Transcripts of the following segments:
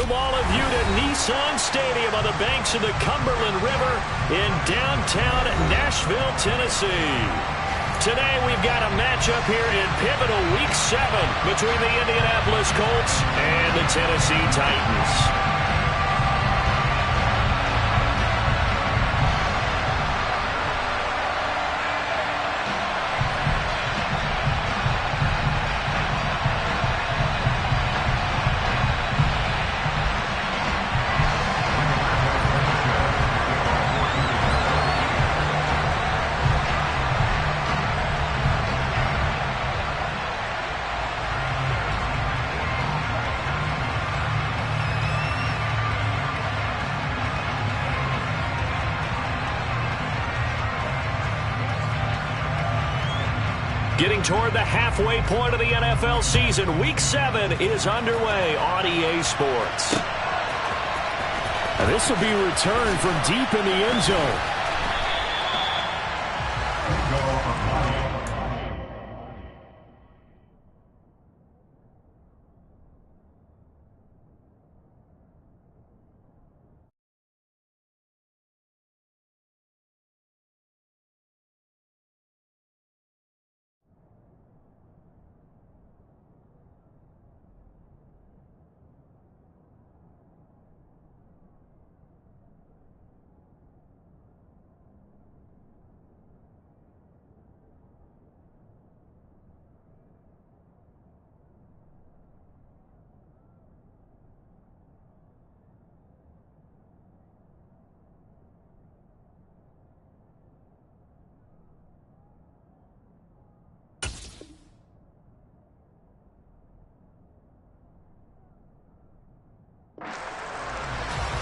welcome all of you to Nissan Stadium on the banks of the Cumberland River in downtown Nashville, Tennessee. Today we've got a matchup here in pivotal Week 7 between the Indianapolis Colts and the Tennessee Titans. Getting toward the halfway point of the NFL season, Week 7 is underway on EA Sports. And this will be returned from deep in the end zone.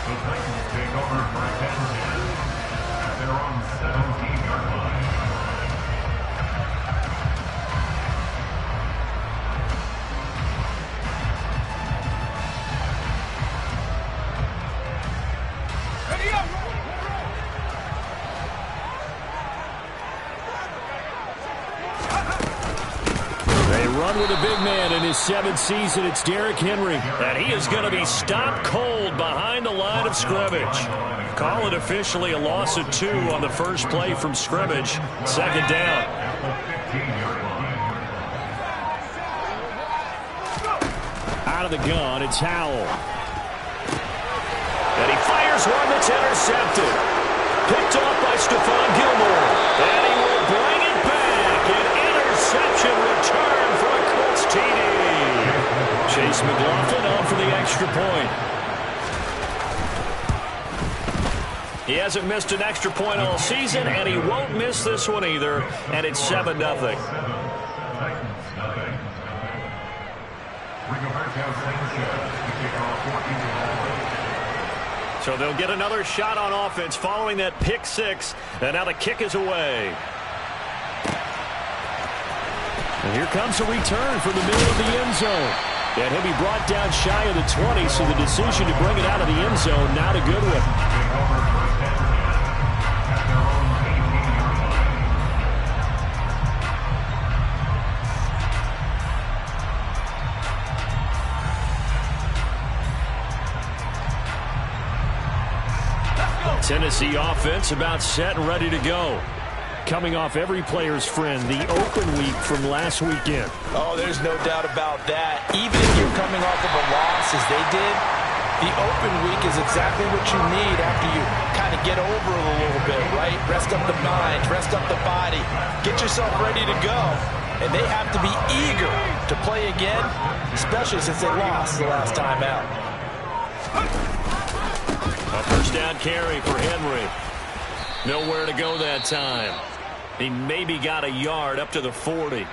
The Titans take over for a 10-10 at their own 17-yard line. They run with a big man in his 7th season. It's Derrick Henry. And he is going to be stopped cold behind the line of scrimmage. Call it officially a loss of 2 on the first play from scrimmage. Second down. Out of the gun, it's Howell. And he fires one that's intercepted. Picked off by Stephon Gilmore. And he will bring it back. An interception return for a Colts TD. Chase McLaughlin on for the extra point. He hasn't missed an extra point all season, and he won't miss this one either. And it's 7-0. So they'll get another shot on offense following that pick 6. And now the kick is away. And here comes a return from the middle of the end zone. And he'll be brought down shy of the 20, so the decision to bring it out of the end zone, not a good one. Tennessee offense about set and ready to go. Coming off every player's friend, the open week from last weekend. Oh, there's no doubt about that. Even if you're coming off of a loss as they did, the open week is exactly what you need after you kind of get over it a little bit, right? Rest up the mind, rest up the body, get yourself ready to go. And they have to be eager to play again, especially since they lost the last time out. A first down carry for Henry. Nowhere to go that time. He maybe got a yard up to the 40.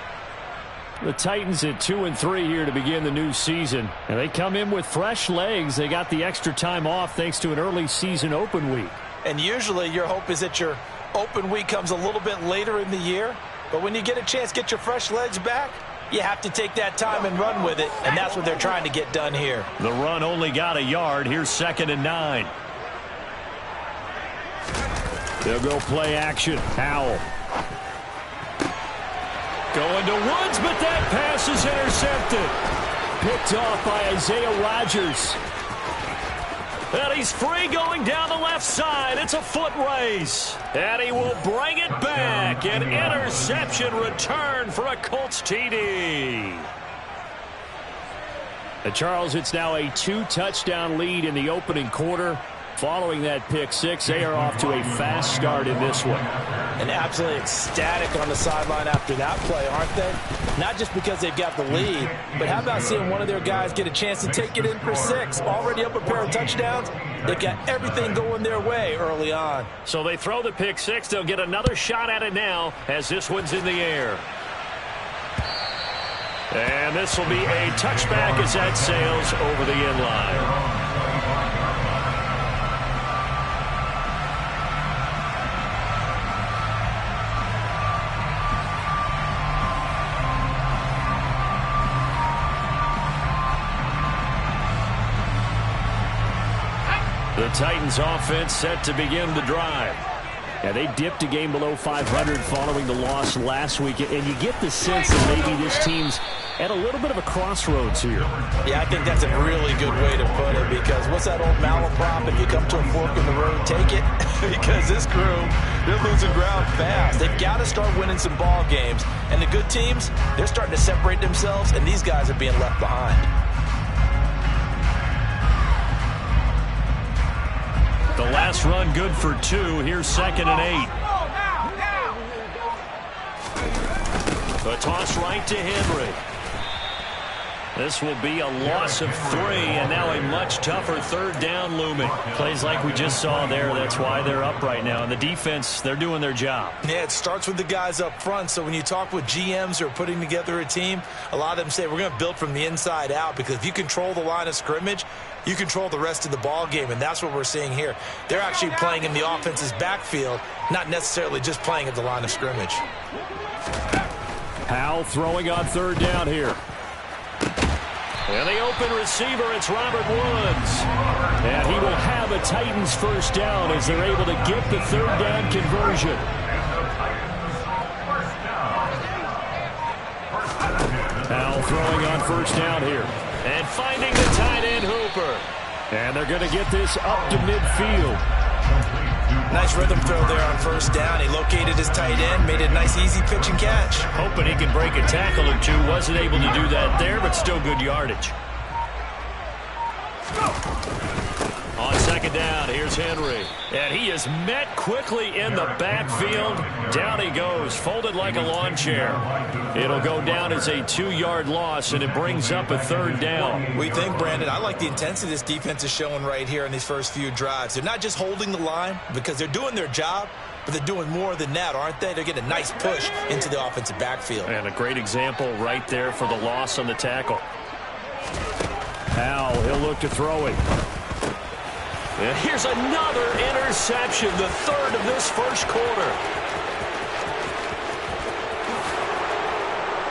The Titans at 2-3 here to begin the new season. And they come in with fresh legs. They got the extra time off thanks to an early season open week. And usually your hope is that your open week comes a little bit later in the year. But when you get a chance to get your fresh legs back, you have to take that time and run with it. And that's what they're trying to get done here. The run only got a yard. Here's 2nd and 9. They'll go play action. Howell. Going to Woods, but that pass is intercepted. Picked off by Isaiah Rodgers. And he's free going down the left side. It's a foot race. And he will bring it back. An interception return for a Colts TD. And Charles, it's now a 2-touchdown lead in the opening quarter. Following that pick six, they are off to a fast start in this one. And absolutely ecstatic on the sideline after that play, aren't they? Not just because they've got the lead, but how about seeing one of their guys get a chance to take it in for 6? Already up a pair of touchdowns. They've got everything going their way early on. So they throw the pick six. They'll get another shot at it now as this one's in the air. And this will be a touchback as that sails over the end line. The Titans offense set to begin the drive. Yeah, they dipped a game below 500 following the loss last week, and you get the sense that maybe this team's at a little bit of a crossroads here. Yeah, I think that's a really good way to put it, because what's that old malaprop? If you come to a fork in the road, take it. Because this crew, they're losing ground fast. They've got to start winning some ball games. And the good teams, they're starting to separate themselves, and these guys are being left behind. The last run good for 2. Here's 2nd and 8. A toss right to Henry. This will be a loss of 3, and now a much tougher 3rd down looming. Plays like we just saw there. That's why they're up right now. And the defense, they're doing their job. Yeah, it starts with the guys up front. So when you talk with GMs who are putting together a team, a lot of them say we're going to build from the inside out, because if you control the line of scrimmage, you control the rest of the ball game, and that's what we're seeing here. They're actually playing in the offense's backfield, not necessarily just playing at the line of scrimmage. Howell throwing on 3rd down here. And the open receiver, it's Robert Woods. And he will have a Titans 1st down as they're able to get the 3rd down conversion. Howell throwing on 1st down here. And finding the tight end Hooper. And they're going to get this up to midfield. Nice rhythm throw there on 1st down. He located his tight end, made a nice easy pitch and catch. Hoping he can break a tackle or 2. Wasn't able to do that there, but still good yardage. On 2nd down, here's Henry. And he is met quickly in the backfield. Down he goes, folded like a lawn chair. It'll go down as a 2-yard loss, and it brings up a 3rd down. We think, Brandon, I like the intensity this defense is showing right here in these first few drives. They're not just holding the line because they're doing their job, but they're doing more than that, aren't they? They're getting a nice push into the offensive backfield. And a great example right there for the loss on the tackle. Howell, he'll look to throw it. And here's another interception, the 3rd of this first quarter.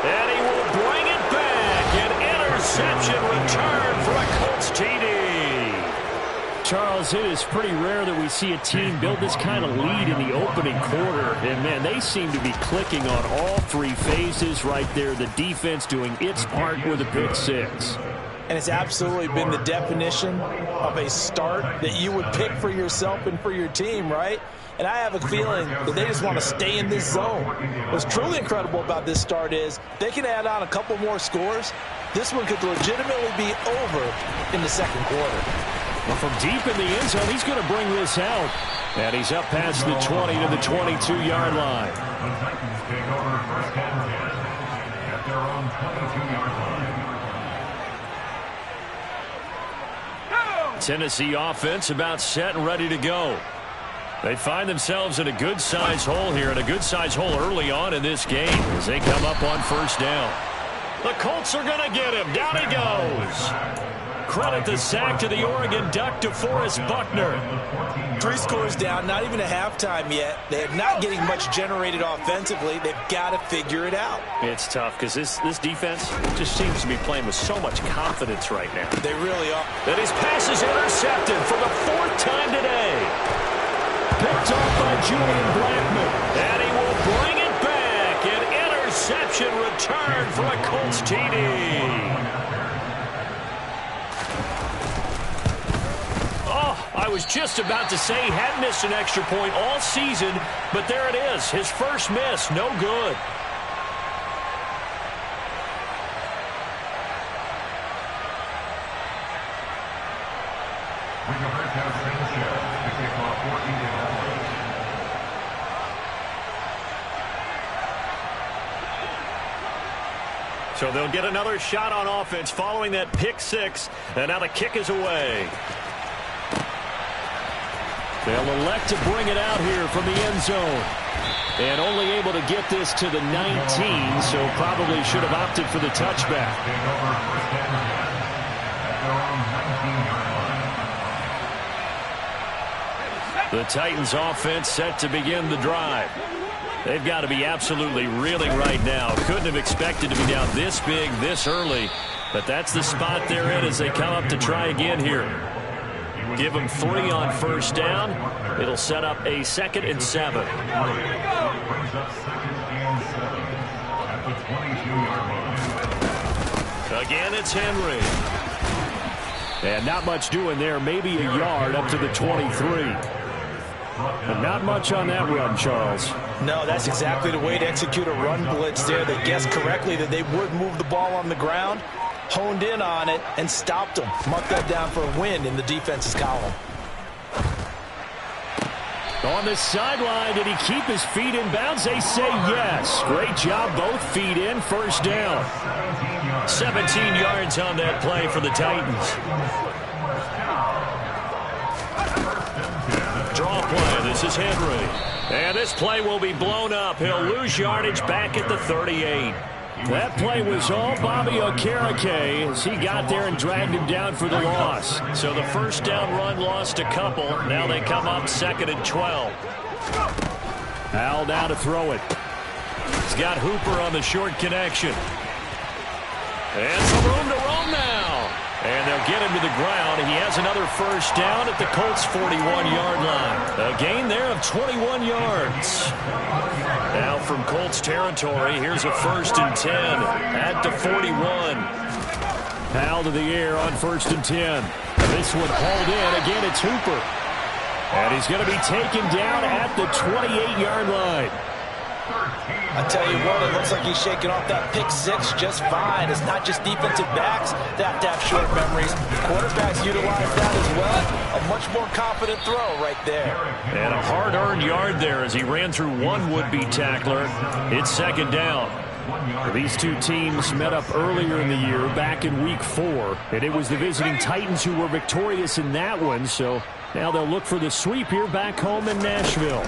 And he will bring it back. An interception return for a Colts TD. Charles, it is pretty rare that we see a team build this kind of lead in the opening quarter. And, man, they seem to be clicking on all 3 phases right there. The defense doing its part with a pick six. And it's absolutely been the definition of a start that you would pick for yourself and for your team, right? And I have a feeling that they just want to stay in this zone. What's truly incredible about this start is they can add on a couple more scores. This one could legitimately be over in the 2nd quarter. Well, from deep in the end zone, he's going to bring this out. And he's up past the 20 to the 22-yard line. The Titans take over 1st and 10 at their own 22-yard line. Tennessee offense about set and ready to go. They find themselves in a good-sized hole here, and a good-sized hole early on in this game as they come up on 1st down. The Colts are going to get him. Down he goes. Credit the sack to the Oregon Duck, DeForest Buckner. 3 scores down, not even a halftime yet. They're not getting much generated offensively. They've got to figure it out. It's tough because this defense just seems to be playing with so much confidence right now. They really are. And his pass is intercepted for the 4th time today. Picked off by Julian Blackman. And he will bring it back. An interception return for a Colts TD. Oh, I was just about to say he had missed an extra point all season, but there it is. His first miss, no good. So they'll get another shot on offense following that pick six, and now the kick is away. They'll elect to bring it out here from the end zone. And only able to get this to the 19, so probably should have opted for the touchback. The Titans offense set to begin the drive. They've got to be absolutely reeling right now. Couldn't have expected to be down this big, this early. But that's the spot they're in as they come up to try again here. Give them 3 on first down. It'll set up a 2nd and 7. Again, it's Henry. And not much doing there. Maybe a yard up to the 23. But not much on that run, Charles. No, that's exactly the way to execute a run blitz there. They guessed correctly that they would move the ball on the ground, honed in on it, and stopped them. Marked that down for a win in the defense's column. On the sideline, did he keep his feet in bounds? They say yes. Great job, both feet in, first down. 17 yards on that play for the Titans. Draw play, this is Henry. And this play will be blown up. He'll lose yardage back at the 38. That play was all Bobby Okereke as he got there and dragged him down for the loss. So the first down run lost a couple. Now they come up 2nd and 12. Al now to throw it. He's got Hooper on the short connection. And some room to roam now. And they'll get him to the ground. He has another first down at the Colts' 41-yard line. A gain there of 21 yards. Now from Colts territory, here's a 1st and 10 at the 41. Powell to the air on 1st and 10. This one hauled in. Again, it's Hooper. And he's going to be taken down at the 28-yard line. I tell you what, it looks like he's shaking off that pick six just fine. It's not just defensive backs that have to have short memories. Quarterbacks utilize that as well. A much more confident throw right there. And a hard-earned yard there as he ran through one would-be tackler. It's 2nd down. These two teams met up earlier in the year, back in Week 4. And it was the visiting Titans who were victorious in that one. So now they'll look for the sweep here back home in Nashville.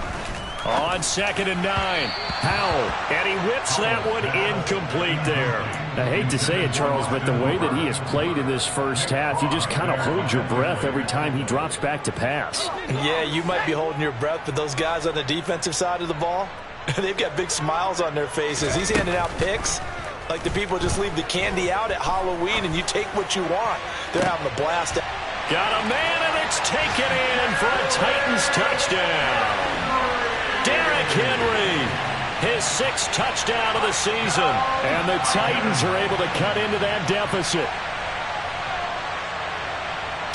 On 2nd and 9, Powell, and he whips that one incomplete there. I hate to say it, Charles, but the way that he has played in this first half, you just kind of hold your breath every time he drops back to pass. Yeah, you might be holding your breath, but those guys on the defensive side of the ball, they've got big smiles on their faces. He's handing out picks like the people just leave the candy out at Halloween and you take what you want. They're having a blast. Got a man, and it's taken in for a Titans touchdown. Derrick Henry, his 6th touchdown of the season. And the Titans are able to cut into that deficit.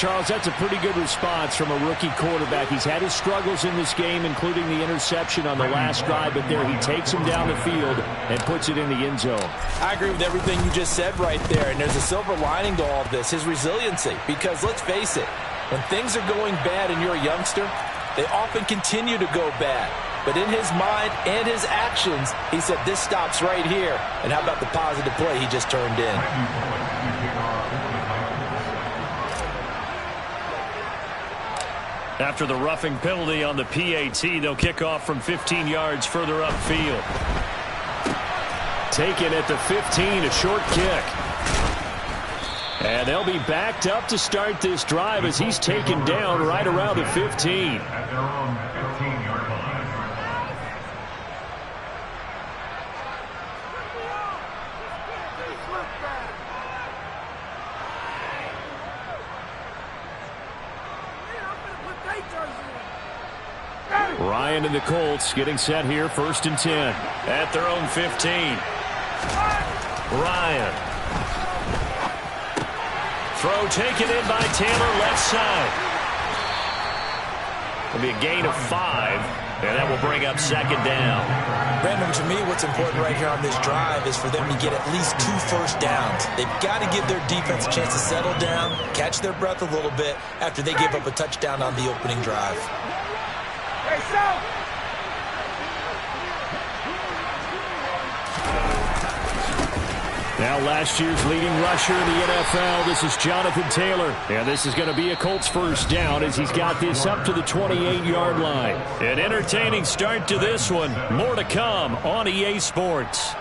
Charles, that's a pretty good response from a rookie quarterback. He's had his struggles in this game, including the interception on the last drive, but there he takes him down the field and puts it in the end zone. I agree with everything you just said right there, and there's a silver lining to all of this, his resiliency. Because let's face it, when things are going bad and you're a youngster, they often continue to go bad. But in his mind and his actions, he said, this stops right here. And how about the positive play he just turned in? After the roughing penalty on the PAT, they'll kick off from 15 yards further upfield. Taken at the 15, a short kick. And they'll be backed up to start this drive as he's taken down right around the 15. At their own 15-yard line. Ryan and the Colts getting set here, 1st and 10. At their own 15. Ryan. Throw taken in by Taylor, left side. It'll be a gain of 5, and that will bring up second down. Brandon, to me, what's important right here on this drive is for them to get at least 2 first downs. They've got to give their defense a chance to settle down, catch their breath a little bit after they give up a touchdown on the opening drive. Hey, South! Now last year's leading rusher in the NFL, this is Jonathan Taylor. And this is going to be a Colts first down as he's got this up to the 28-yard line. An entertaining start to this one. More to come on EA Sports.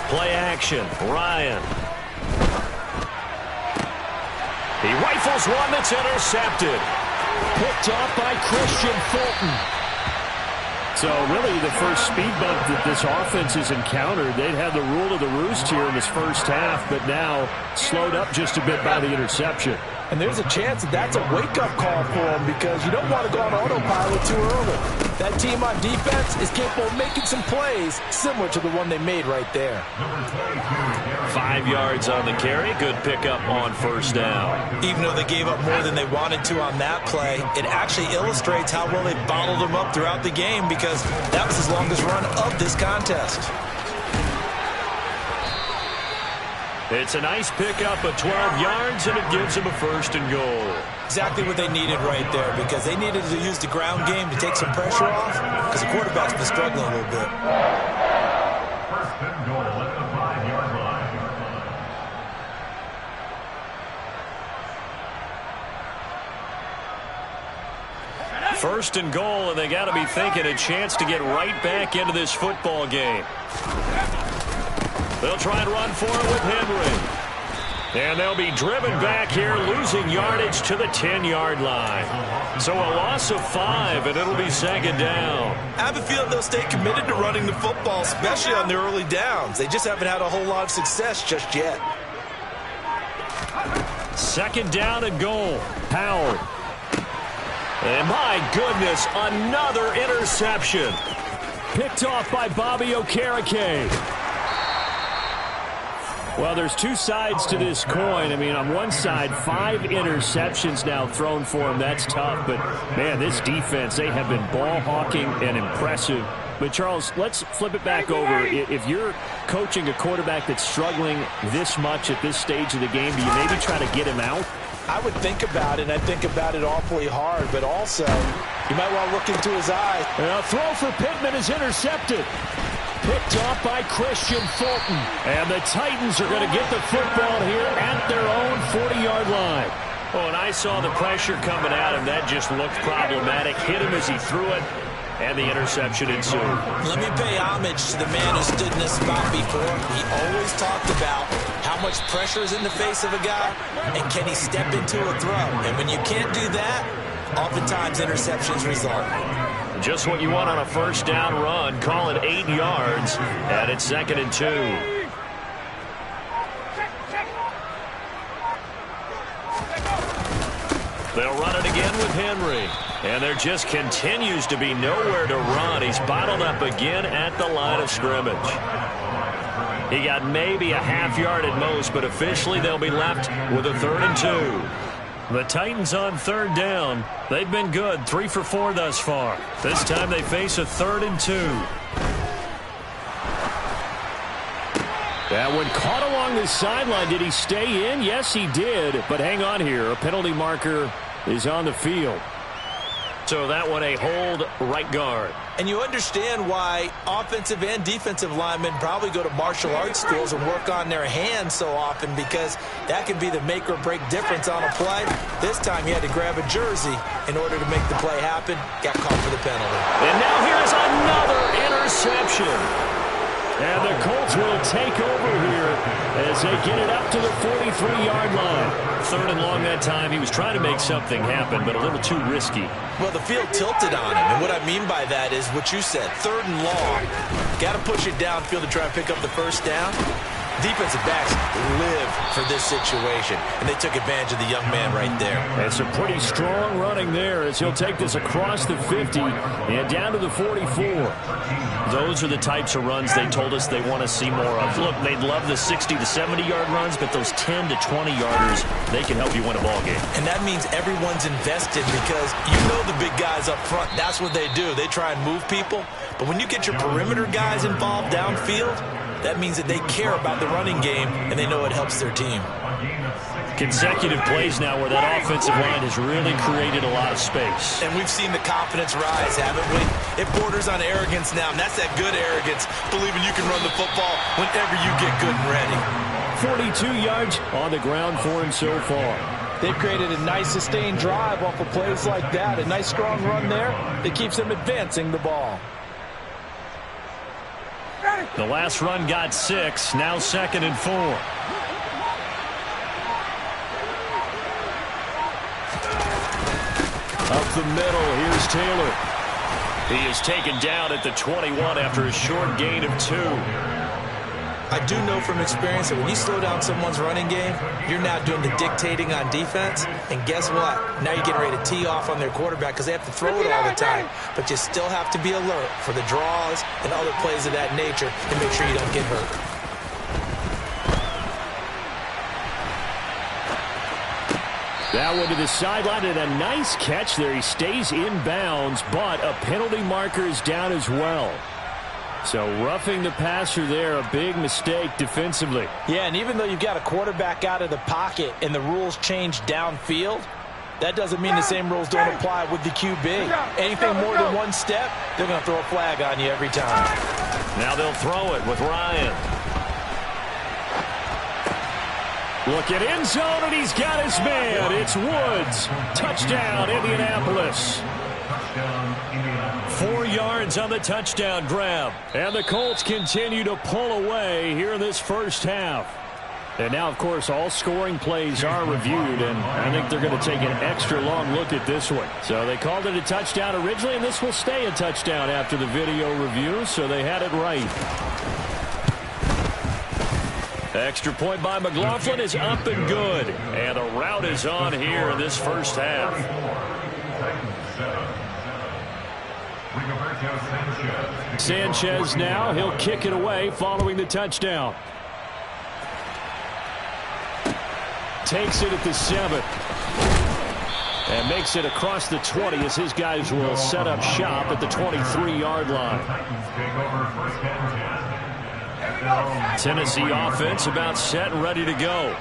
Play action, Ryan. He rifles one that's intercepted. Picked off by Christian Fulton. So really the first speed bump that this offense has encountered, they'd had the rule of the roost here in this first half, but now slowed up just a bit by the interception. And there's a chance that that's a wake-up call for them because you don't want to go on autopilot too early. That team on defense is capable of making some plays similar to the one they made right there. 5 yards on the carry. Good pickup on first down. Even though they gave up more than they wanted to on that play, it actually illustrates how well they bottled them up throughout the game because that was his longest run of this contest. It's a nice pickup of 12 yards, and it gives them a first and goal. Exactly what they needed right there because they needed to use the ground game to take some pressure off because the quarterback's been struggling a little bit. First and goal at the 5-yard line. First and goal, and they got to be thinking a chance to get right back into this football game. They'll try and run for it with Henry. And they'll be driven back here, losing yardage to the 10-yard line. So a loss of 5, and it'll be second down. I have a feeling they'll stay committed to running the football, especially on their early downs. They just haven't had a whole lot of success just yet. Second down and goal. Howard. And my goodness, another interception. Picked off by Bobby Okereke. Well, there's two sides to this coin. I mean, on one side, 5 interceptions now thrown for him. That's tough. But, man, this defense, they have been ball hawking and impressive. But, Charles, let's flip it back over. If you're coaching a quarterback that's struggling this much at this stage of the game, do you maybe try to get him out? I would think about it, and I think about it awfully hard. But also, you might want to look into his eyes. A throw for Pittman is intercepted. Picked off by Christian Fulton. And the Titans are going to get the football here at their own 40-yard line. Oh, and I saw the pressure coming at him. That just looked problematic. Hit him as he threw it, and the interception ensued. Let me pay homage to the man who stood in this spot before. He always talked about how much pressure is in the face of a guy, and can he step into a throw. And when you can't do that, oftentimes interceptions result. Just what you want on a first down run. Call it 8 yards, and it's second and 2. They'll run it again with Henry. And there just continues to be nowhere to run. He's bottled up again at the line of scrimmage. He got maybe a half yard at most, but officially they'll be left with a 3rd and 2. The Titans on 3rd down. They've been good, 3 for 4 thus far. This time they face a 3rd and 2. That one caught along the sideline. Did he stay in? Yes, he did. But hang on here. A penalty marker is on the field. So that one a hold right guard. And you understand why offensive and defensive linemen probably go to martial arts schools and work on their hands so often, because that can be the make or break difference on a play. This time he had to grab a jersey in order to make the play happen. Got caught for the penalty. And now here's another interception. And the Colts will take over here as they get it up to the 43-yard line. 3rd and long that time. He was trying to make something happen, but a little too risky. Well, the field tilted on him, and what I mean by that is what you said. 3rd and long. Got to push it downfield to try and pick up the first down. Defensive backs live for this situation, and they took advantage of the young man right there. That's a pretty strong running there as he'll take this across the 50 and down to the 44. Those are the types of runs they told us they want to see more of. Look, they'd love the 60 to 70-yard runs, but those 10 to 20-yarders, they can help you win a ball game. And that means everyone's invested because you know the big guys up front. That's what they do. They try and move people. But when you get your perimeter guys involved downfield, that means that they care about the running game, and they know it helps their team. Consecutive plays now where that offensive line has really created a lot of space. And we've seen the confidence rise, haven't we? It borders on arrogance now, and that's that good arrogance, believing you can run the football whenever you get good and ready. 42 yards on the ground for him so far. They've created a nice sustained drive off of plays like that. A nice strong run there that keeps them advancing the ball. The last run got 6, now 2nd and 4. Up the middle, here's Taylor. He is taken down at the 21 after a short gain of 2. I do know from experience that when you slow down someone's running game, you're now doing the dictating on defense. And guess what? Now you're getting ready to tee off on their quarterback because they have to throw it all the time. But you still have to be alert for the draws and other plays of that nature and make sure you don't get hurt. That one to the sideline and a nice catch there. He stays in bounds, but a penalty marker is down as well. So roughing the passer there, a big mistake defensively. Yeah, and even though you've got a quarterback out of the pocket and the rules change downfield, that doesn't mean the same rules don't apply with the QB. Anything more than one step, they're going to throw a flag on you every time. Now they'll throw it with Ryan. Look at end zone, and he's got his man. It's Woods. Touchdown, Indianapolis. 4 yards on the touchdown grab. And the Colts continue to pull away here in this first half. And now, of course, all scoring plays are reviewed, and I think they're going to take an extra long look at this one. So they called it a touchdown originally, and this will stay a touchdown after the video review, so they had it right. Extra point by McLaughlin is up and good. And the route is on here in this first half. Sanchez now, he'll kick it away following the touchdown. Takes it at the 7. And makes it across the 20 as his guys will set up shop at the 23-yard line. Tennessee offense about set and ready to go.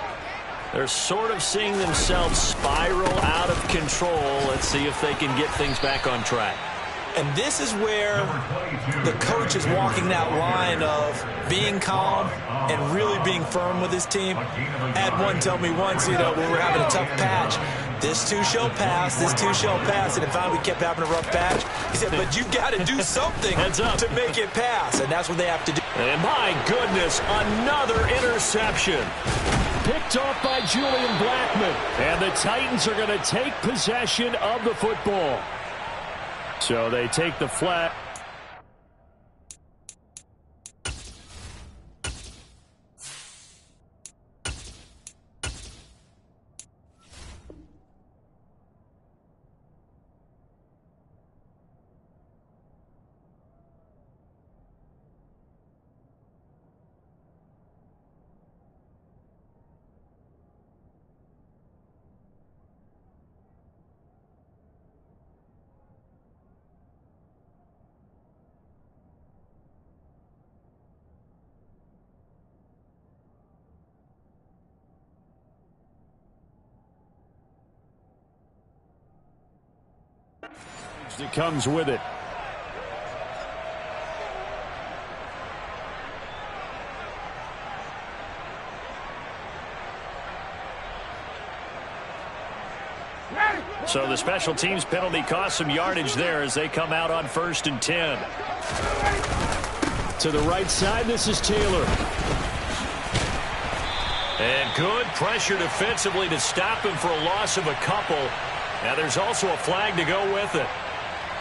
They're sort of seeing themselves spiral out of control. Let's see if they can get things back on track. And this is where the coach is walking that line of being calm and really being firm with his team. I had one tell me once, when we were having a tough patch, this too shall pass, this too shall pass. And if finally we kept having a rough patch, he said, but you got to do something to make it pass. And that's what they have to do. And my goodness, another interception. Picked off by Julian Blackman. And the Titans are going to take possession of the football. So they take the flat. That comes with it. So the special teams penalty cost some yardage there as they come out on 1st and 10. To the right side, this is Taylor. And good pressure defensively to stop him for a loss of a couple. Now there's also a flag to go with it.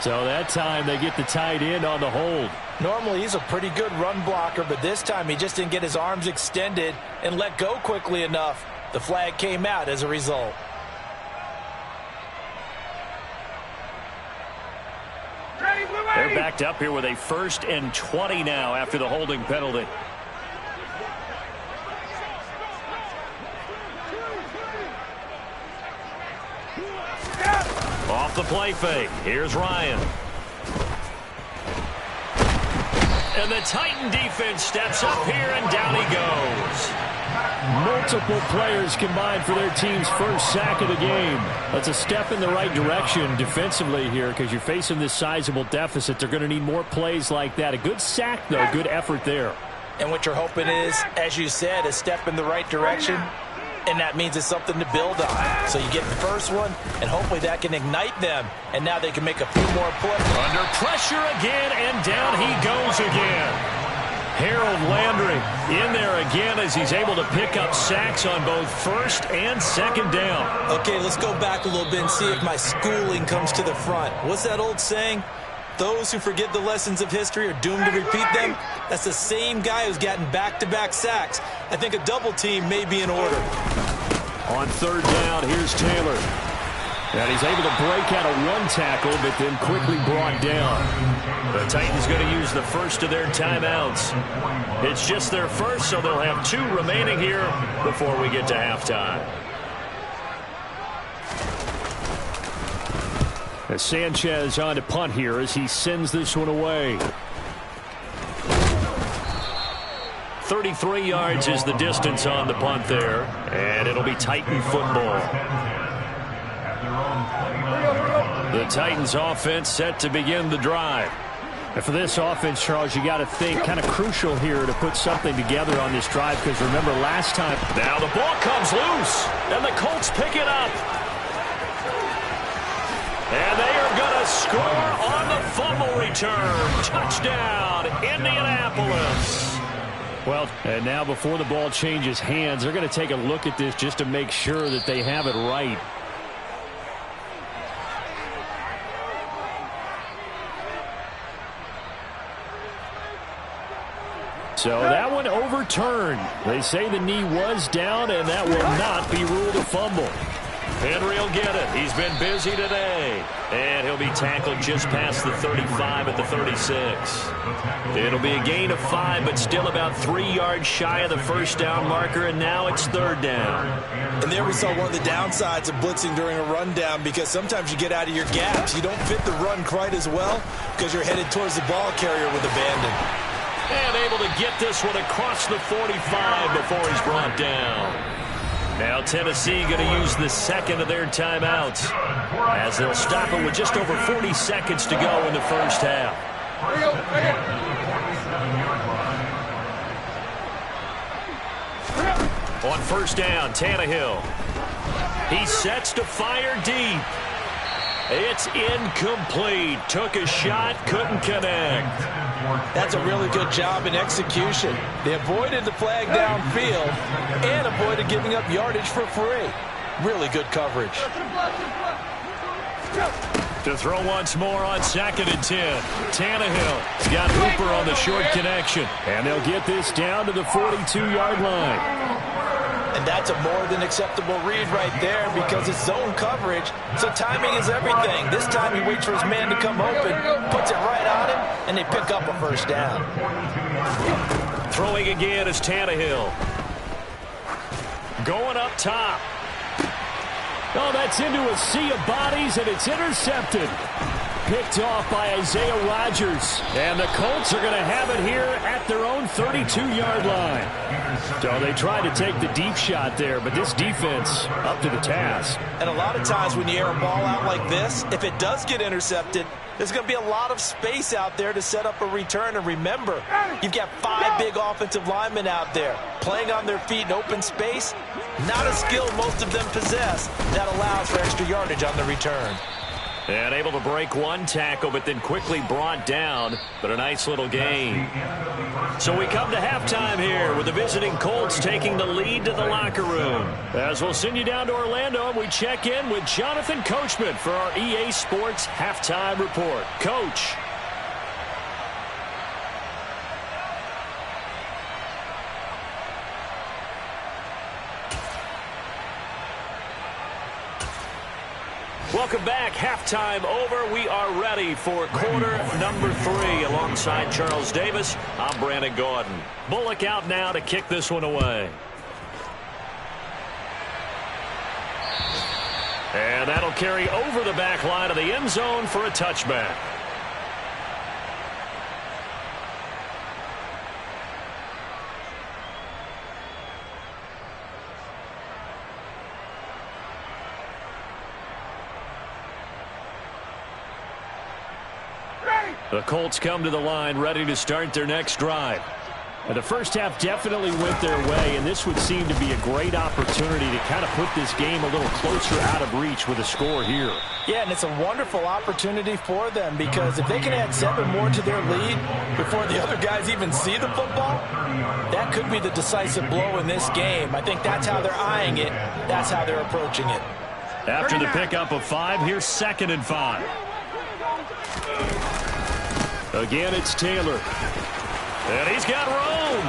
So that time they get the tight end on the hold. Normally he's a pretty good run blocker, but this time he just didn't get his arms extended and let go quickly enough. The flag came out as a result. They're backed up here with a 1st and 20 now after the holding penalty. Off the play fake. Here's Ryan. And the Titan defense steps up here, and down he goes. Multiple players combined for their team's first sack of the game. That's a step in the right direction defensively here because you're facing this sizable deficit. They're going to need more plays like that. A good sack, though. Good effort there. And what you're hoping is, as you said, a step in the right direction. And that means it's something to build on. So you get the first one, and hopefully that can ignite them. And now they can make a few more plays. Under pressure again, and down he goes again. Harold Landry in there again as he's able to pick up sacks on both 1st and 2nd down. Okay, let's go back a little bit and see if my schooling comes to the front. What's that old saying? Those who forget the lessons of history are doomed to repeat them. That's the same guy who's gotten back-to-back sacks. I think a double team may be in order. On 3rd down, here's Taylor. And he's able to break out a run tackle, but then quickly brought down. The Titans going to use the first of their timeouts. It's just their first, so they'll have 2 remaining here before we get to halftime. As Sanchez on to punt here as he sends this one away. 33 yards is the distance on the punt there, and it'll be Titan football. The Titans offense set to begin the drive. And for this offense, Charles, you got to think kind of crucial here to put something together on this drive because remember last time. Now the ball comes loose, and the Colts pick it up. And they are going to score on the fumble return. Touchdown, Indianapolis. Well, and now before the ball changes hands, they're going to take a look at this just to make sure that they have it right. So that one overturned. They say the knee was down, and that will not be ruled a fumble. Henry will get it. He's been busy today. And he'll be tackled just past the 35 at the 36. It'll be a gain of 5, but still about 3 yards shy of the 1st down marker, and now it's 3rd down. And there we saw one of the downsides of blitzing during a rundown because sometimes you get out of your gaps. You don't fit the run quite as well because you're headed towards the ball carrier with abandon. And able to get this one across the 45 before he's brought down. Now Tennessee going to use the 2nd of their timeouts as they'll stop it with just over 40 seconds to go in the 1st half. On 1st down, Tannehill. He sets to fire deep. It's incomplete. Took a shot, couldn't connect. That's a really good job in execution. They avoided the flag downfield and avoided giving up yardage for free. Really good coverage. To throw once more on 2nd and 10. Tannehill got Hooper on the short connection. And they'll get this down to the 42-yard line. And that's a more than acceptable read right there because it's zone coverage, so timing is everything. This time he waits for his man to come open, puts it right on him, and they pick up a 1st down. Throwing again is Tannehill. Going up top. Oh, that's into a sea of bodies, and it's intercepted. Picked off by Isaiah Rodgers. And the Colts are going to have it here at their own 32-yard line. So they tried to take the deep shot there, but this defense up to the task. And a lot of times when you air a ball out like this, if it does get intercepted, there's going to be a lot of space out there to set up a return. And remember, you've got 5 big offensive linemen out there playing on their feet in open space. Not a skill most of them possess that allows for extra yardage on the return. And able to break one tackle, but then quickly brought down. But a nice little gain. So we come to halftime here with the visiting Colts taking the lead to the locker room. As we'll send you down to Orlando, and we check in with Jonathan Coachman for our EA Sports Halftime Report. Coach. Welcome back. Halftime over. We are ready for quarter number 3. Alongside Charles Davis, I'm Brandon Gordon. Bullock out now to kick this one away. And that'll carry over the back line of the end zone for a touchback. The Colts come to the line ready to start their next drive. And the first half definitely went their way, and this would seem to be a great opportunity to kind of put this game a little closer out of reach with a score here. Yeah, and it's a wonderful opportunity for them because if they can add 7 more to their lead before the other guys even see the football, that could be the decisive blow in this game. I think that's how they're eyeing it. That's how they're approaching it. After the pickup of 5, here's 2nd and 5. Again, it's Taylor. And he's got room.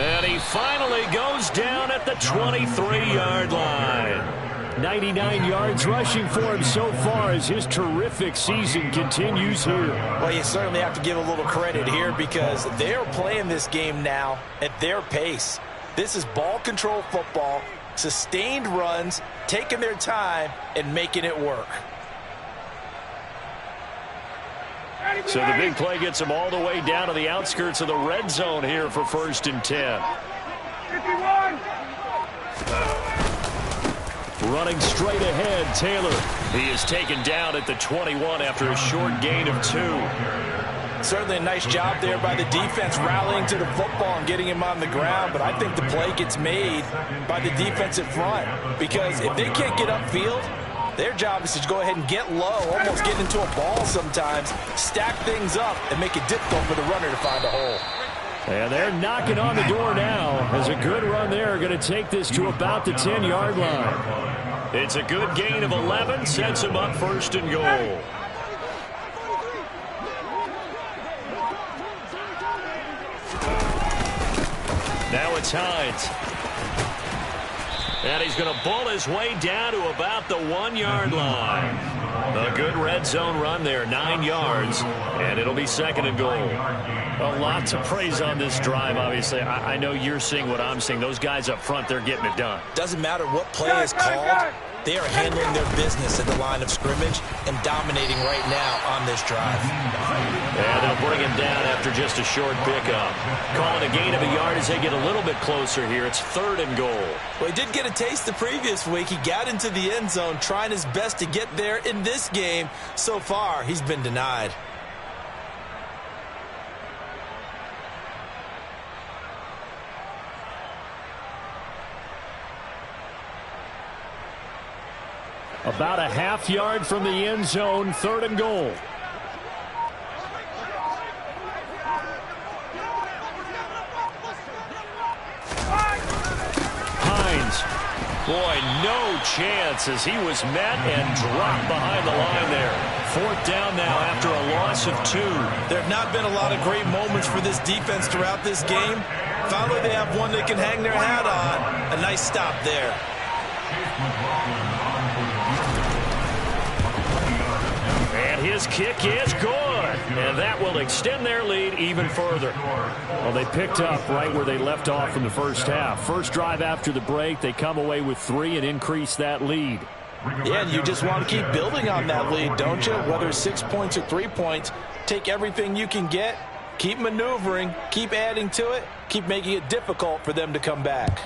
And he finally goes down at the 23-yard line. 99 yards rushing for him so far as his terrific season continues here. Well, you certainly have to give a little credit here because they're playing this game now at their pace. This is ball control football, sustained runs, taking their time, and making it work. So the big play gets him all the way down to the outskirts of the red zone here for 1st and 10. 51. Running straight ahead, Taylor. He is taken down at the 21 after a short gain of 2. Certainly a nice job there by the defense rallying to the football and getting him on the ground, but I think the play gets made by the defensive front because if they can't get upfield, their job is to go ahead and get low, almost get into a ball sometimes, stack things up, and make it difficult for the runner to find a hole. And they're knocking on the door now as a good run there going to take this to about the 10-yard line. It's a good gain of 11, sets him up 1st and goal. Now it's Hines. And he's going to bull his way down to about the 1-yard line. A good red zone run there, 9 yards, and it'll be 2nd and goal. A lot to praise on this drive, obviously. I know you're seeing what I'm seeing. Those guys up front, they're getting it done. Doesn't matter what play is called. They are handling their business at the line of scrimmage and dominating right now on this drive. And they'll bring him down after just a short pickup. Calling a gain of a yard as they get a little bit closer here. It's 3rd and goal. Well, he did get a taste the previous week. He got into the end zone trying his best to get there in this game. So far, he's been denied. About a half yard from the end zone, 3rd and goal. Hines. Boy, no chance as he was met and dropped behind the line there. 4th down now after a loss of 2. There have not been a lot of great moments for this defense throughout this game. Finally, they have one they can hang their hat on. A nice stop there. And his kick is good. And that will extend their lead even further. Well, they picked up right where they left off in the first half. First drive after the break, they come away with 3 and increase that lead. Yeah, and you just want to keep building on that lead, don't you? Whether it's 6 points or 3 points, take everything you can get, keep maneuvering, keep adding to it, keep making it difficult for them to come back.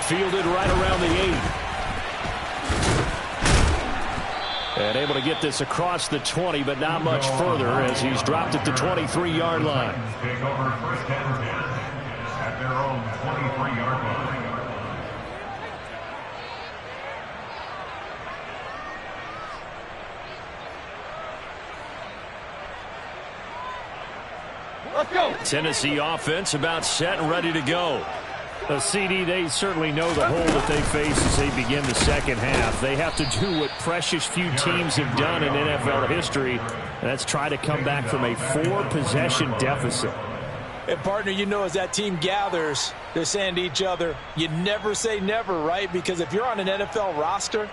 Fielded right around the 8. And able to get this across the 20, but not much further as he's dropped at the 23-yard line. Take over 1st and 10 at their own 23-yard line. Let's go. Tennessee offense about set and ready to go. A CD, they certainly know the hole that they face as they begin the second half. They have to do what precious few teams have done in NFL history, and that's try to come back from a 4-possession deficit. And, partner, you know, as that team gathers, they're saying to each other, you never say never, right? Because if you're on an NFL roster,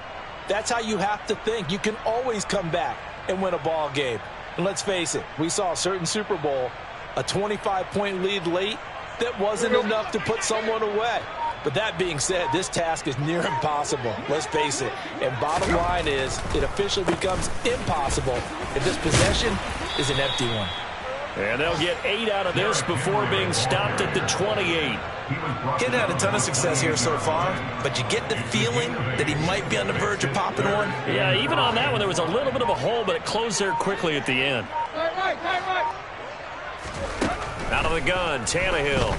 that's how you have to think. You can always come back and win a ball game. And let's face it, we saw a certain Super Bowl, a 25-point lead late, that wasn't enough to put someone away. But that being said, this task is near impossible. Let's face it. And bottom line is, it officially becomes impossible if this possession is an empty one. And they'll get 8 out of this before being stopped at the 28. Getting had a ton of success here so far, but you get the feeling that he might be on the verge of popping one. Yeah, even on that one, there was a little bit of a hole, but it closed there quickly at the end. Out of the gun, Tannehill.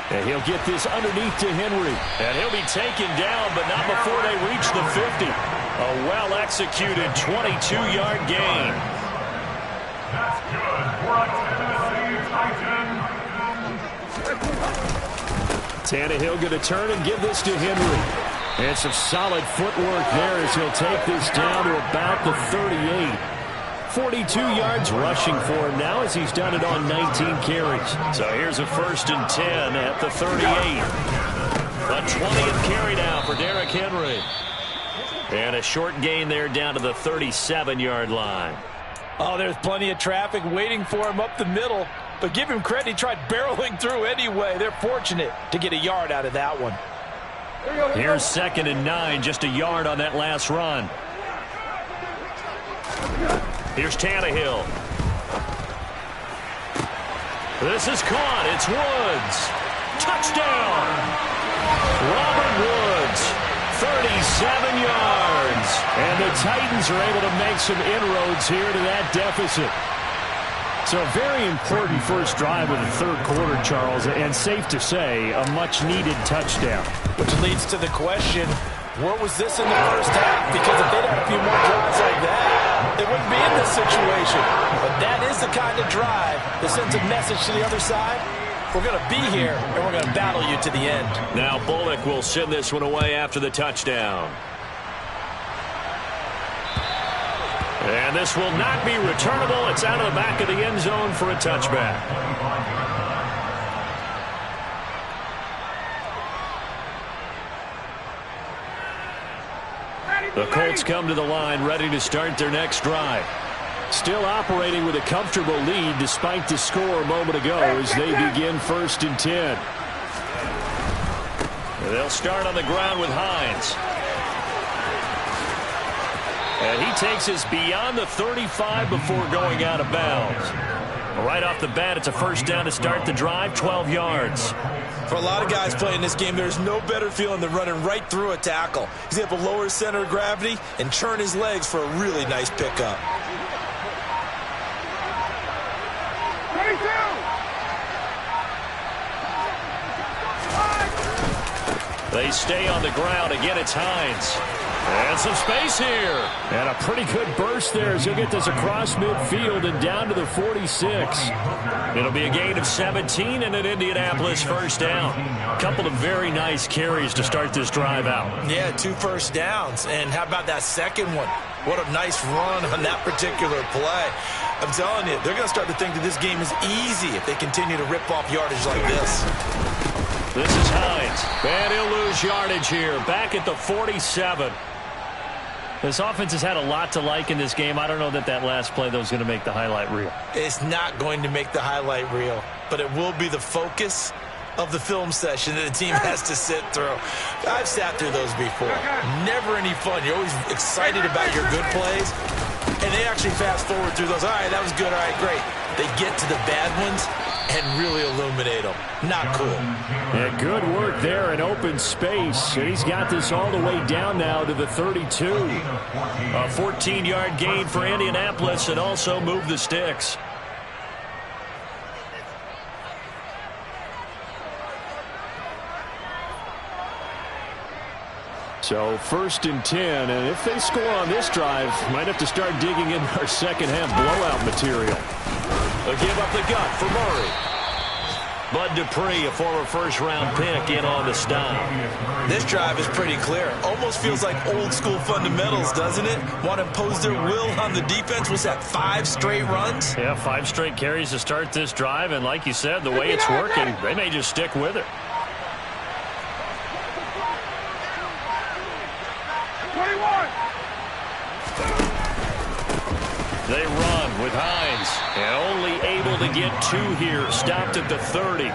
And he'll get this underneath to Henry. And he'll be taken down, but not before they reach the 50. A well-executed 22-yard gain. That's good for a Tennessee Titan. Tannehill going to turn and give this to Henry. And some solid footwork there as he'll take this down to about the 38. 42 yards rushing for him now as he's done it on 19 carries. So here's a 1st and 10 at the 38. A 20th carry now for Derrick Henry. And a short gain there down to the 37-yard line. Oh, there's plenty of traffic waiting for him up the middle. But give him credit, he tried barreling through anyway. They're fortunate to get a yard out of that one. Here's 2nd and 9, just a yard on that last run. Here's Tannehill. This is caught. It's Woods. Touchdown. Robert Woods, 37 yards. And the Titans are able to make some inroads here to that deficit. So a very important first drive of the third quarter, Charles, and safe to say, a much-needed touchdown. Which leads to the question, where was this in the first half? Because if they'd had a few more drives like that, they wouldn't be in this situation. But that is the kind of drive that sends a message to the other side. We're going to be here, and we're going to battle you to the end. Now Bullock will send this one away after the touchdown. And this will not be returnable. It's out of the back of the end zone for a touchback. The Colts come to the line ready to start their next drive. Still operating with a comfortable lead despite the score a moment ago as they begin 1st and 10. And they'll start on the ground with Hines. And he takes us beyond the 35 before going out of bounds. Right off the bat, it's a 1st down to start the drive, 12 yards. For a lot of guys playing this game, there's no better feeling than running right through a tackle. He's able to lower his center of gravity and turn his legs for a really nice pickup. They stay on the ground. Again, it's Hines. And some space here. And a pretty good burst there as he'll get this across midfield and down to the 46. It'll be a gain of 17 and an Indianapolis 1st down. A couple of very nice carries to start this drive out. Yeah, 2 first downs. And how about that second one? What a nice run on that particular play. I'm telling you, they're going to start to think that this game is easy if they continue to rip off yardage like this. This is Hines. And he'll lose yardage here. Back at the 47. This offense has had a lot to like in this game. I don't know that last play, though, is going to make the highlight reel. It's not going to make the highlight reel, but it will be the focus of the film session that the team has to sit through. I've sat through those before. Never any fun. You're always excited about your good plays, and they actually fast forward through those. All right, that was good. All right, great. They get to the bad ones and really illuminate them. Not cool. Yeah, good work there in open space. He's got this all the way down now to the 32. A 14-yard gain for Indianapolis and also move the sticks. So 1st and 10, and if they score on this drive, might have to start digging in our second half blowout material. A give up the gut for Murray. Bud Dupree, a former first-round pick, in on the stop. This drive is pretty clear. Almost feels like old-school fundamentals, doesn't it? Want to impose their will on the defense. Was that 5 straight runs? Yeah, 5 straight carries to start this drive, and like you said, the way it's working, they may just stick with it. 21. They run with Hines, and only able to get 2 here, stopped at the 30.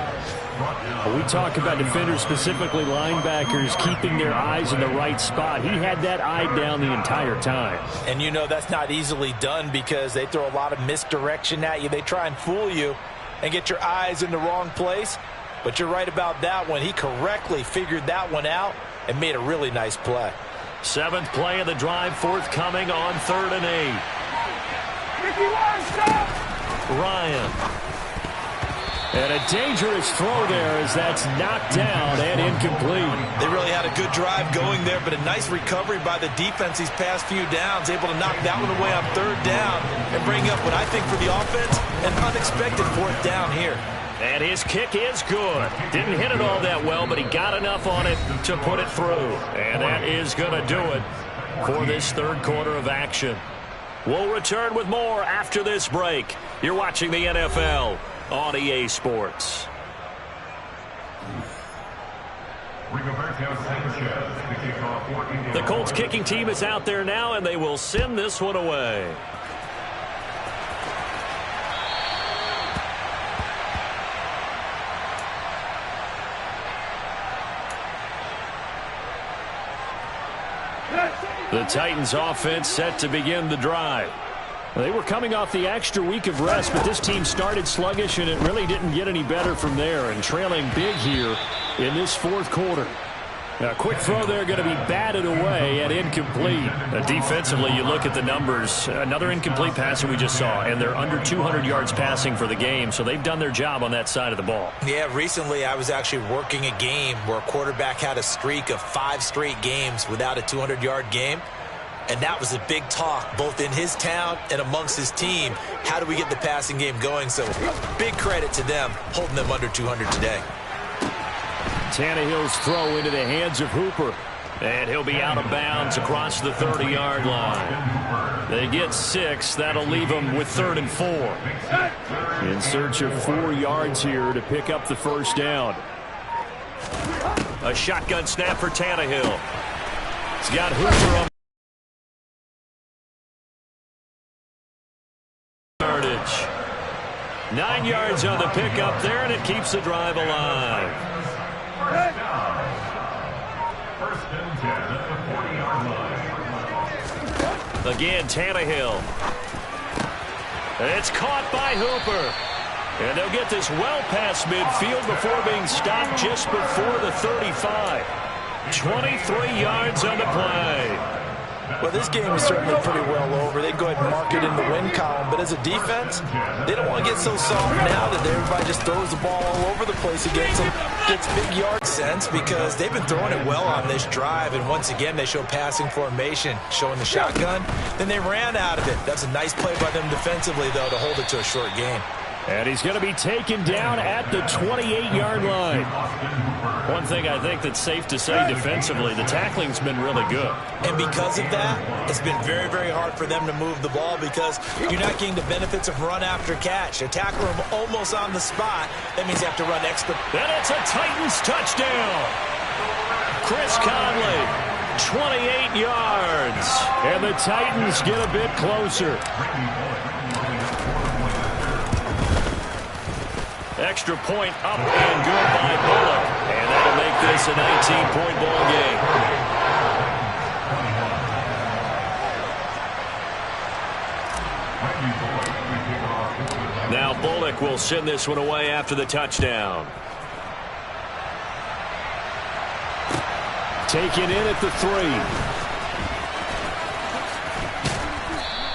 We talk about defenders, specifically linebackers, keeping their eyes in the right spot. He had that eye down the entire time. And you know that's not easily done because they throw a lot of misdirection at you. They try and fool you and get your eyes in the wrong place. But you're right about that one. He correctly figured that one out and made a really nice play. 7th play of the drive forthcoming on 3rd and 8. Ryan. And a dangerous throw there as that's knocked down and incomplete. They really had a good drive going there, but a nice recovery by the defense these past few downs, able to knock that one away on 3rd down and bring up what I think for the offense, an unexpected 4th down here. And his kick is good. Didn't hit it all that well, but he got enough on it to put it through. And that is going to do it for this 3rd quarter of action. We'll return with more after this break. You're watching the NFL on EA Sports. The Colts kicking team is out there now, and they will send this one away. The Titans offense set to begin the drive. They were coming off the extra week of rest, but this team started sluggish, and it really didn't get any better from there, and trailing big here in this 4th quarter. A quick throw there going to be batted away and incomplete. Defensively, you look at the numbers. Another incomplete passer we just saw, and they're under 200 yards passing for the game, so they've done their job on that side of the ball. Yeah, recently I was actually working a game where a quarterback had a streak of 5 straight games without a 200-yard game. And that was a big talk, both in his town and amongst his team. How do we get the passing game going? So big credit to them, holding them under 200 today. Tannehill's throw into the hands of Hooper. And he'll be out of bounds across the 30-yard line. They get 6. That'll leave them with 3rd and 4. In search of 4 yards here to pick up the 1st down. A shotgun snap for Tannehill. He's got Hooper on. 9 yards on the pickup there, and it keeps the drive alive. Again, Tannehill. It's caught by Hooper. And they'll get this well past midfield before being stopped just before the 35. 23 yards on the play. Well, this game is certainly pretty well over. They'd go ahead and mark it in the win column. But as a defense, they don't want to get so soft now that everybody just throws the ball all over the place against them. Gets big yard sense because they've been throwing it well on this drive. And once again, they show passing formation, showing the shotgun. Then they ran out of it. That's a nice play by them defensively, though, to hold it to a short game. And he's going to be taken down at the 28-yard line. One thing I think that's safe to say defensively, the tackling's been really good. And because of that, it's been very, very hard for them to move the ball because you're not getting the benefits of run after catch. A tackler almost on the spot. That means you have to run extra. And it's a Titans touchdown. Chris Conley, 28 yards. And the Titans get a bit closer. Extra point up and good by Bullock. And that'll make this a 19-point ball game. Now Bullock will send this one away after the touchdown. Taken in at the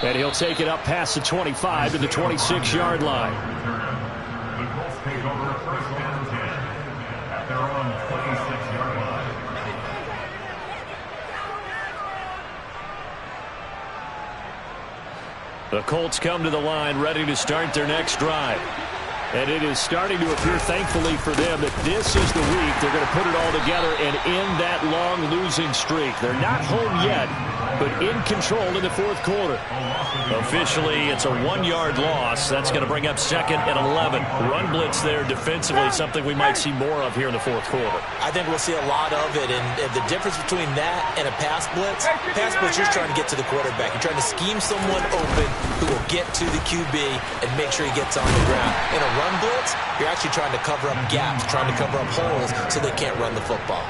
3. And he'll take it up past the 25 to the 26-yard line. Take over 1st and 10 at their own 26-yard line. The Colts come to the line ready to start their next drive. And it is starting to appear, thankfully for them, that this is the week they're going to put it all together and end that long losing streak. They're not home yet, but in control in the fourth quarter. Officially, it's a 1-yard loss. That's going to bring up 2nd and 11. Run blitz there defensively, something we might see more of here in the fourth quarter. I think we'll see a lot of it, and the difference between that and a pass blitz, you're trying to get to the quarterback. You're trying to scheme someone open who will get to the QB and make sure he gets on the ground. In a run blitz, you're actually trying to cover up gaps, trying to cover up holes so they can't run the football.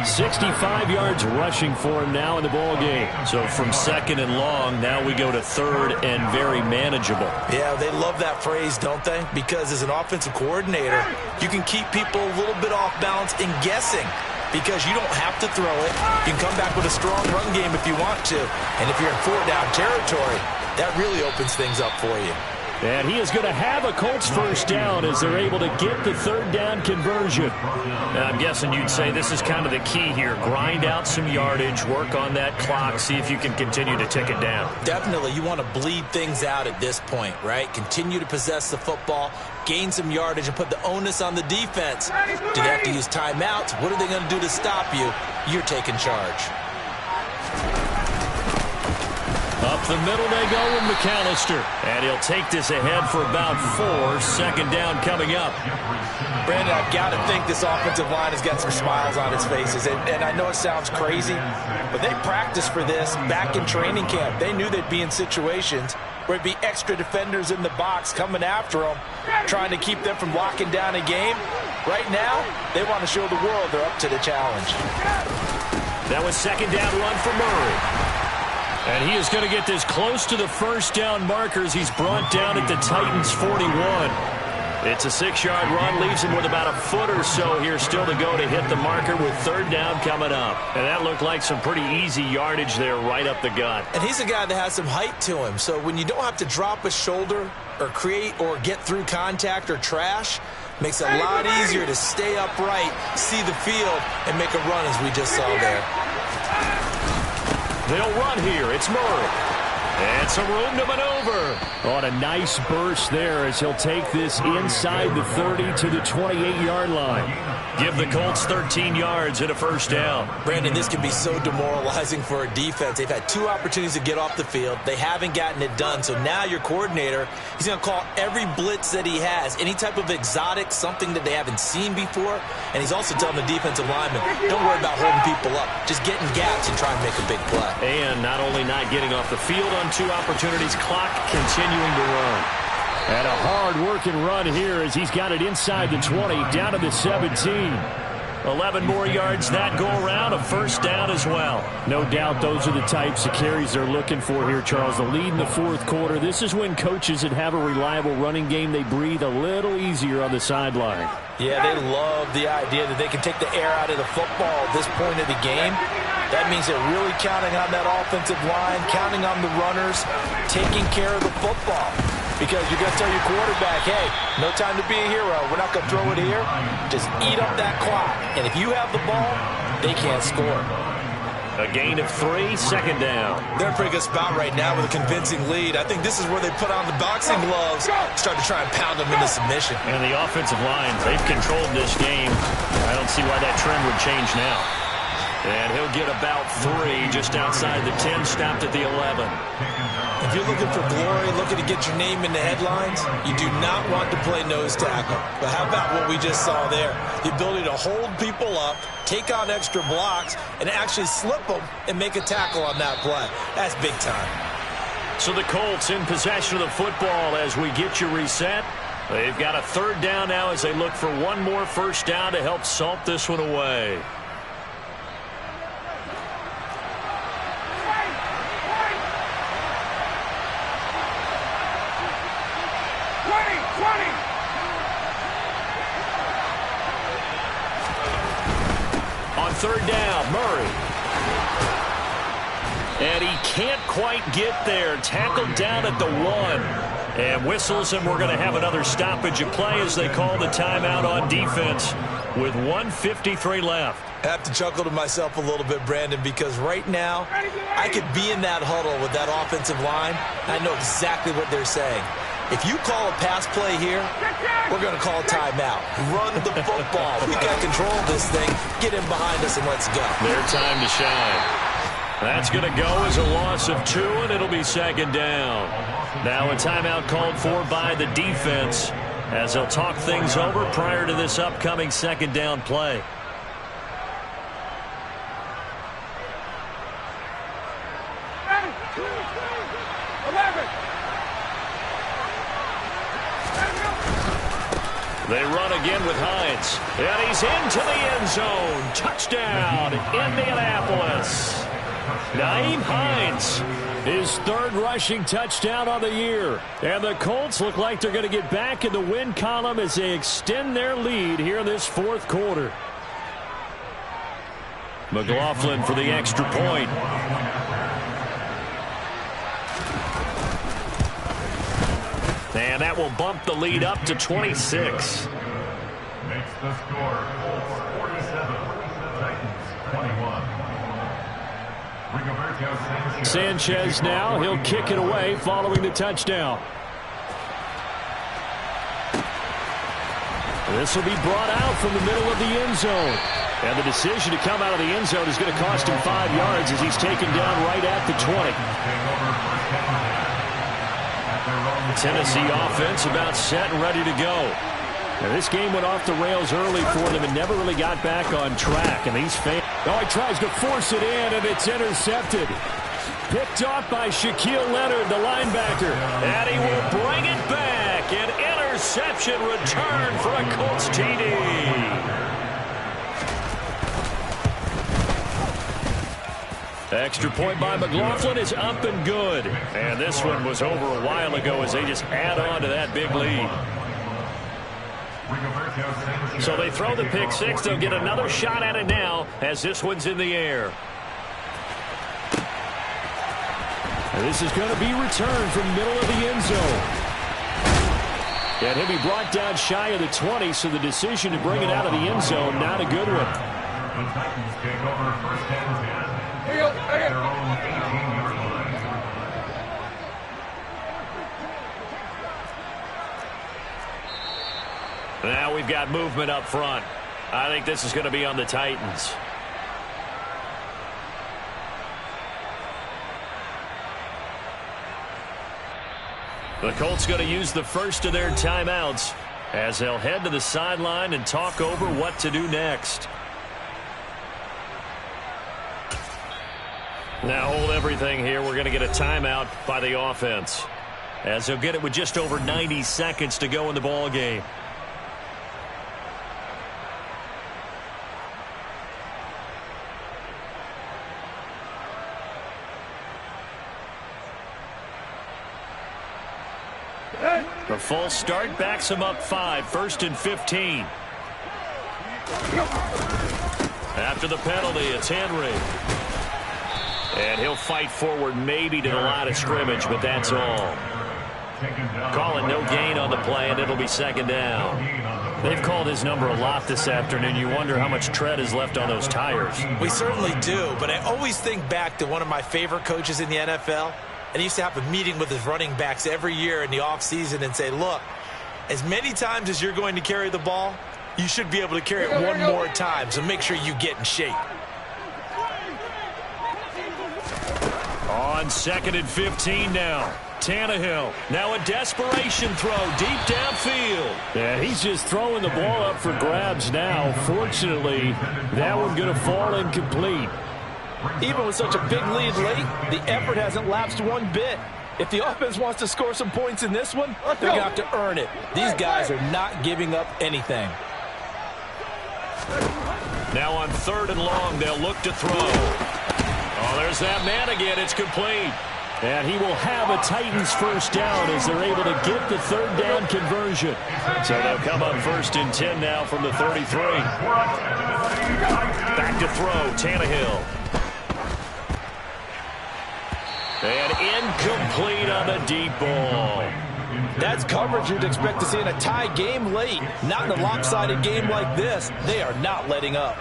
65 yards rushing for him now in the ball game. So from 2nd and long, now we go to 3rd and very manageable. Yeah, they love that phrase, don't they? Because as an offensive coordinator, you can keep people a little bit off balance and guessing because you don't have to throw it. You can come back with a strong run game if you want to. And if you're in 4-down territory, that really opens things up for you. And he is going to have a Colts first down as they're able to get the 3rd down conversion. And I'm guessing you'd say this is kind of the key here. Grind out some yardage, work on that clock, see if you can continue to tick it down. Definitely, you want to bleed things out at this point, right? Continue to possess the football, gain some yardage, and put the onus on the defense. Do they have to use timeouts? What are they going to do to stop you? You're taking charge. Up the middle they go with McAllister. And he'll take this ahead for about 4. 2nd down coming up. Brandon, I've got to think this offensive line has got some smiles on its faces. And I know it sounds crazy, but they practiced for this back in training camp. They knew they'd be in situations where it'd be extra defenders in the box coming after them, trying to keep them from locking down a game. Right now, they want to show the world they're up to the challenge. That was 2nd down run for Murray. And he is going to get this close to the first down markers. He's brought down at the Titans' 41. It's a 6-yard run, leaves him with about a foot or so here still to go to hit the marker with 3rd down coming up. And that looked like some pretty easy yardage there right up the gut. And he's a guy that has some height to him. So when you don't have to drop a shoulder or create or get through contact or trash, makes it a lot easier to stay upright, see the field, and make a run as we just saw there. They'll run here. It's Murray. And some room to maneuver. On a nice burst there as he'll take this inside the 30 to the 28-yard line. Give the Colts 13 yards and a first down. Brandon, this can be so demoralizing for a defense. They've had 2 opportunities to get off the field. They haven't gotten it done. So now your coordinator, he's going to call every blitz that he has, any type of exotic, something that they haven't seen before. And he's also telling the defensive lineman, don't worry about holding people up. Just get in gaps and try and make a big play. And not only not getting off the field on 2 opportunities, clock continuing to run. And a hard-working run here as he's got it inside the 20, down to the 17. 11 more yards that go around, a first down as well. No doubt those are the types of carries they're looking for here, Charles. The lead in the fourth quarter. This is when coaches that have a reliable running game, they breathe a little easier on the sideline. Yeah, they love the idea that they can take the air out of the football at this point of the game. That means they're really counting on that offensive line, counting on the runners, taking care of the football. Because you're going to tell your quarterback, hey, no time to be a hero. We're not going to throw it here. Just eat up that clock. And if you have the ball, they can't score. A gain of 3, 2nd down. They're in a pretty good spot right now with a convincing lead. I think this is where they put on the boxing gloves, start to try and pound them into submission. And the offensive line, they've controlled this game. I don't see why that trend would change now. And he'll get about 3 just outside the 10, stopped at the 11. If you're looking for glory, looking to get your name in the headlines, you do not want to play nose tackle. But how about what we just saw there? The ability to hold people up, take on extra blocks, and actually slip them and make a tackle on that play. That's big time. So the Colts in possession of the football as we get you reset. They've got a 3rd down now as they look for one more first down to help salt this one away. On 3rd down, Murray. And he can't quite get there. Tackled down at the 1. And whistles, and we're going to have another stoppage of play as they call the timeout on defense. with 1:53 left. I have to chuckle to myself a little bit, Brandon, because right now I could be in that huddle with that offensive line. I know exactly what they're saying. If you call a pass play here, we're going to call a timeout. Run the football. We got control of this thing. Get in behind us and let's go. Their time to shine. That's going to go as a loss of 2, and it'll be second down. Now a timeout called for by the defense as they'll talk things over prior to this upcoming second down play. They run again with Hines. And he's into the end zone. Touchdown, Indianapolis. Nyheim Hines, his 3rd rushing touchdown on the year. And the Colts look like they're going to get back in the win column as they extend their lead here in this 4th quarter. McLaughlin for the extra point. And that will bump the lead up to 26. Makes the score Colts 47, Titans 21. Sanchez now, he'll kick it away following the touchdown. This will be brought out from the middle of the end zone. And the decision to come out of the end zone is going to cost him 5 yards as he's taken down right at the 20. Tennessee offense about set and ready to go. Now, this game went off the rails early for them and never really got back on track. And these fans, he tries to force it in, and it's intercepted. Picked off by Shaquille Leonard, the linebacker. And he will bring it back. An interception return for a Colts TD. Extra point by McLaughlin is up and good. And this one was over a while ago as they just add on to that big lead. So they throw the pick six. They'll get another shot at it now as this one's in the air. And this is going to be returned from middle of the end zone. And he'll be brought down shy of the 20, so the decision to bring it out of the end zone, not a good one. The Titans take over first and 10. Their own 18-yard line. Now we've got movement up front. I think this is going to be on the Titans. The Colts going to use the first of their timeouts as they'll head to the sideline and talk over what to do next. Now hold everything here. We're going to get a timeout by the offense as they'll get it with just over 90 seconds to go in the ball game. The full start backs him up 5, 1st and 15. After the penalty, it's Henry. And he'll fight forward maybe to the line of scrimmage, but that's all. Call it no gain on the play, and it'll be second down. They've called his number a lot this afternoon. You wonder how much tread is left on those tires. We certainly do, but I always think back to one of my favorite coaches in the NFL. And he used to have a meeting with his running backs every year in the offseason and say, look, as many times as you're going to carry the ball, you should be able to carry it one more time, so make sure you get in shape. On 2nd and 15 now. Tannehill. Now a desperation throw deep downfield. Yeah, he's just throwing the ball up for grabs now. Fortunately, that one going to fall incomplete. Even with such a big lead late, the effort hasn't lapsed one bit. If the offense wants to score some points in this one, they're going to have to earn it. These guys are not giving up anything. Now on 3rd and long, they'll look to throw. Oh, there's that man again. It's complete. And he will have a Titans first down as they're able to get the 3rd down conversion. So they'll come up 1st and 10 now from the 33. Back to throw, Tannehill. And incomplete on the deep ball. That's coverage you'd expect to see in a tie game late. Not in a lopsided game like this. They are not letting up.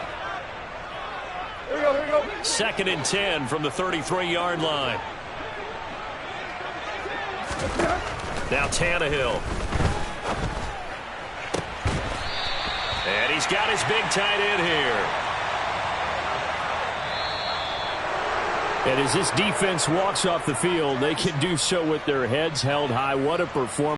Here we go, here we go. 2nd and 10 from the 33-yard line. Now Tannehill. And he's got his big tight end here. And as this defense walks off the field, they can do so with their heads held high. What a performance.